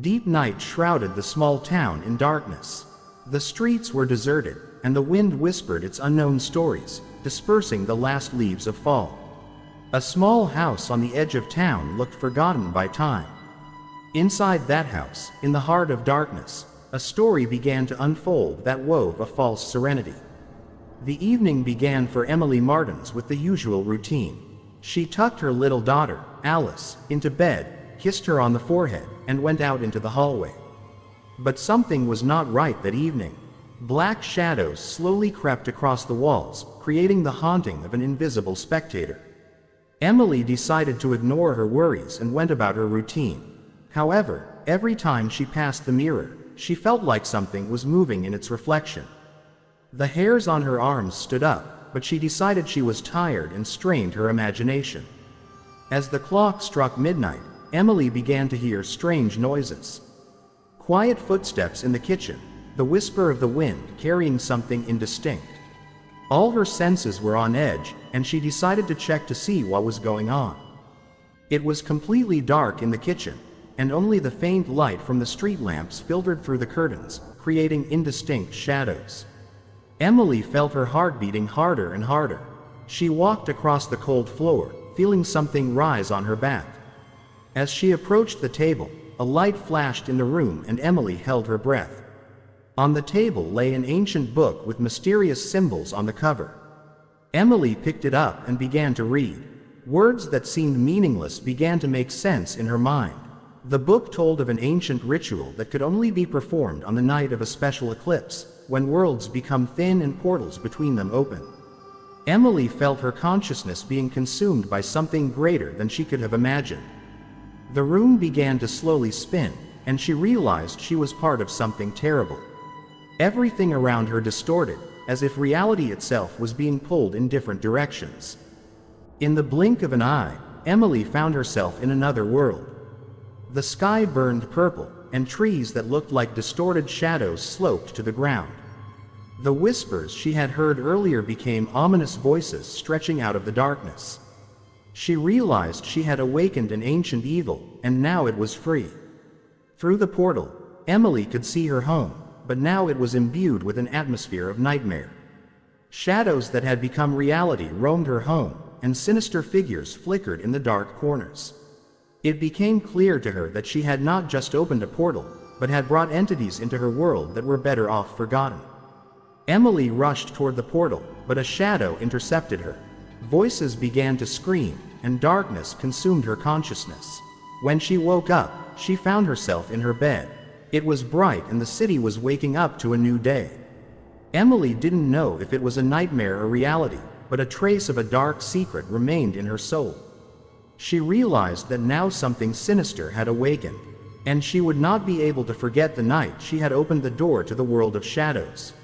Deep night shrouded the small town in darkness. The streets were deserted, and the wind whispered its unknown stories, dispersing the last leaves of fall. A small house on the edge of town looked forgotten by time. Inside that house, in the heart of darkness, a story began to unfold that wove a false serenity. The evening began for Emily Martins with the usual routine. She tucked her little daughter, Alice, into bed, kissed her on the forehead, and went out into the hallway. But something was not right that evening. Black shadows slowly crept across the walls, creating the haunting of an invisible spectator. Emily decided to ignore her worries and went about her routine. However, every time she passed the mirror, she felt like something was moving in its reflection. The hairs on her arms stood up, but she decided she was tired and strained her imagination. As the clock struck midnight, Emily began to hear strange noises. Quiet footsteps in the kitchen, the whisper of the wind carrying something indistinct. All her senses were on edge, and she decided to check to see what was going on. It was completely dark in the kitchen, and only the faint light from the street lamps filtered through the curtains, creating indistinct shadows. Emily felt her heart beating harder and harder. She walked across the cold floor, feeling something rise on her back. As she approached the table, a light flashed in the room and Emily held her breath. On the table lay an ancient book with mysterious symbols on the cover. Emily picked it up and began to read. Words that seemed meaningless began to make sense in her mind. The book told of an ancient ritual that could only be performed on the night of a special eclipse, when worlds become thin and portals between them open. Emily felt her consciousness being consumed by something greater than she could have imagined. The room began to slowly spin, and she realized she was part of something terrible. Everything around her distorted, as if reality itself was being pulled in different directions. In the blink of an eye, Emily found herself in another world. The sky burned purple, and trees that looked like distorted shadows sloped to the ground. The whispers she had heard earlier became ominous voices stretching out of the darkness. She realized she had awakened an ancient evil, and now it was free. Through the portal, Emily could see her home, but now it was imbued with an atmosphere of nightmare. Shadows that had become reality roamed her home, and sinister figures flickered in the dark corners. It became clear to her that she had not just opened a portal, but had brought entities into her world that were better off forgotten. Emily rushed toward the portal, but a shadow intercepted her. Voices began to scream, and darkness consumed her consciousness. When she woke up, she found herself in her bed. It was bright and the city was waking up to a new day. Emily didn't know if it was a nightmare or reality, but a trace of a dark secret remained in her soul. She realized that now something sinister had awakened, and she would not be able to forget the night she had opened the door to the world of shadows.